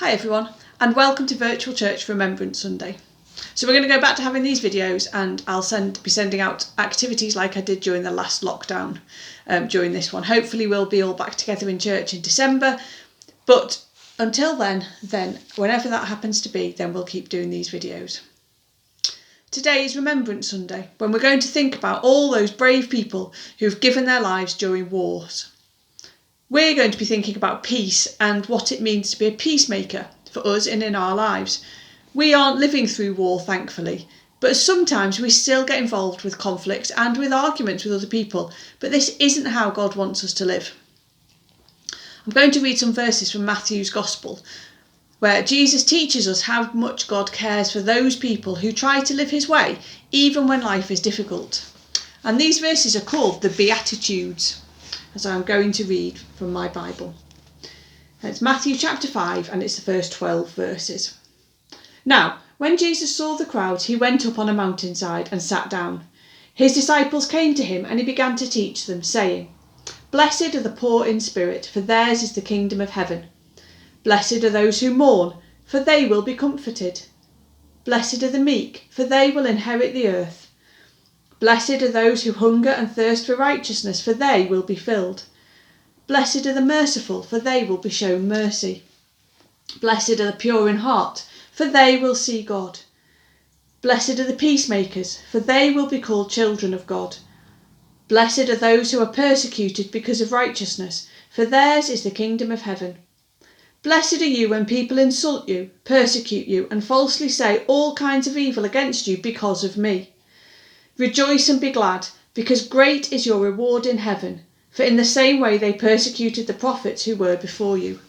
Hi everyone, and welcome to Virtual Church for Remembrance Sunday. So we're going to go back to having these videos, and I'll be sending out activities like I did during the last lockdown during this one. Hopefully we'll be all back together in church in December, but until then whenever that happens to be, then we'll keep doing these videos. Today is Remembrance Sunday, when we're going to think about all those brave people who've given their lives during wars. We're going to be thinking about peace and what it means to be a peacemaker for us and in our lives. We aren't living through war, thankfully, but sometimes we still get involved with conflicts and with arguments with other people, but this isn't how God wants us to live. I'm going to read some verses from Matthew's Gospel, where Jesus teaches us how much God cares for those people who try to live his way, even when life is difficult. And these verses are called the Beatitudes, as I'm going to read from my Bible. It's Matthew chapter 5, and it's the first 12 verses. Now, when Jesus saw the crowds, he went up on a mountainside and sat down. His disciples came to him, and he began to teach them, saying, "Blessed are the poor in spirit, for theirs is the kingdom of heaven. Blessed are those who mourn, for they will be comforted. Blessed are the meek, for they will inherit the earth. Blessed are those who hunger and thirst for righteousness, for they will be filled. Blessed are the merciful, for they will be shown mercy. Blessed are the pure in heart, for they will see God. Blessed are the peacemakers, for they will be called children of God. Blessed are those who are persecuted because of righteousness, for theirs is the kingdom of heaven. Blessed are you when people insult you, persecute you, and falsely say all kinds of evil against you because of me. Rejoice and be glad, because great is your reward in heaven, for in the same way they persecuted the prophets who were before you."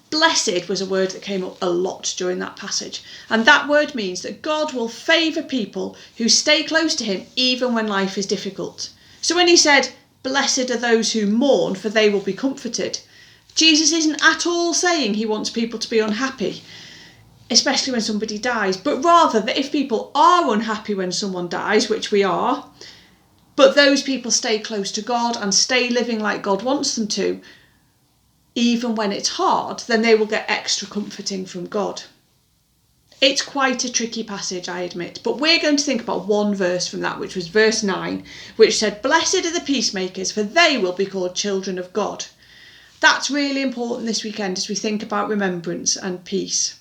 Blessed was a word that came up a lot during that passage, and that word means that God will favour people who stay close to him even when life is difficult. So when he said, "Blessed are those who mourn, for they will be comforted," Jesus isn't at all saying he wants people to be unhappy, especially when somebody dies, but rather that if people are unhappy when someone dies, which we are, but those people stay close to God and stay living like God wants them to, even when it's hard, then they will get extra comforting from God. It's quite a tricky passage, I admit, but we're going to think about one verse from that, which was verse 9, which said, "Blessed are the peacemakers, for they will be called children of God." That's really important this weekend as we think about remembrance and peace.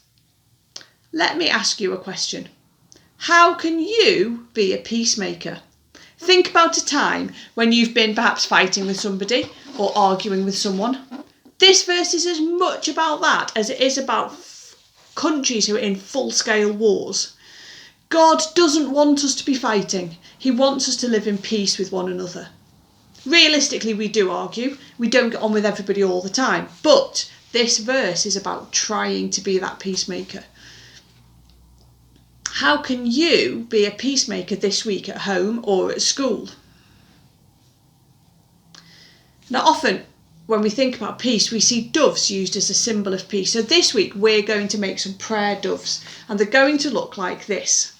Let me ask you a question. How can you be a peacemaker? Think about a time when you've been perhaps fighting with somebody or arguing with someone. This verse is as much about that as it is about countries who are in full-scale wars. God doesn't want us to be fighting. He wants us to live in peace with one another. Realistically, we do argue. We don't get on with everybody all the time. But this verse is about trying to be that peacemaker. How can you be a peacemaker this week at home or at school? Now, often when we think about peace, we see doves used as a symbol of peace. So this week we're going to make some prayer doves, and they're going to look like this.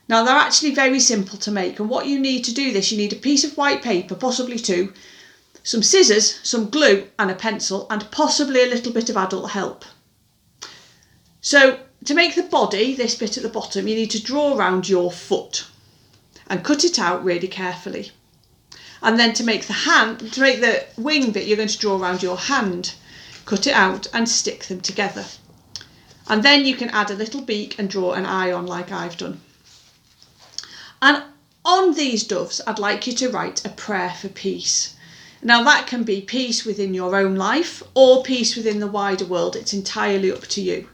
Now, they're actually very simple to make, and what you need to do this, you need a piece of white paper, possibly two, some scissors, some glue and a pencil, and possibly a little bit of adult help. So to make the body, this bit at the bottom, you need to draw around your foot and cut it out really carefully. And then to make the wing bit, you're going to draw around your hand, cut it out and stick them together. And then you can add a little beak and draw an eye on like I've done. And on these doves, I'd like you to write a prayer for peace. Now that can be peace within your own life or peace within the wider world. It's entirely up to you.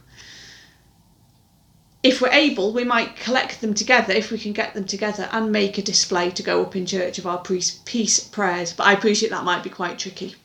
If we're able, we might collect them together, if we can get them together, and make a display to go up in church of our peace prayers. But I appreciate that might be quite tricky.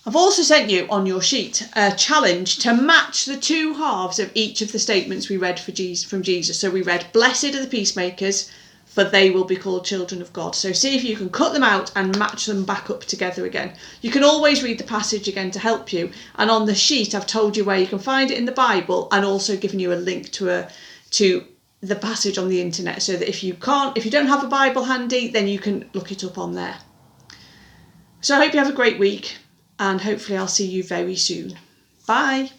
I've also sent you on your sheet a challenge to match the two halves of each of the statements we read from Jesus. So we read, "Blessed are the peacemakers, for they will be called children of God." So see if you can cut them out and match them back up together again. You can always read the passage again to help you. And on the sheet, I've told you where you can find it in the Bible, and also given you a link to the passage on the internet, so that if you don't have a Bible handy, then you can look it up on there. So I hope you have a great week. and hopefully I'll see you very soon. Bye.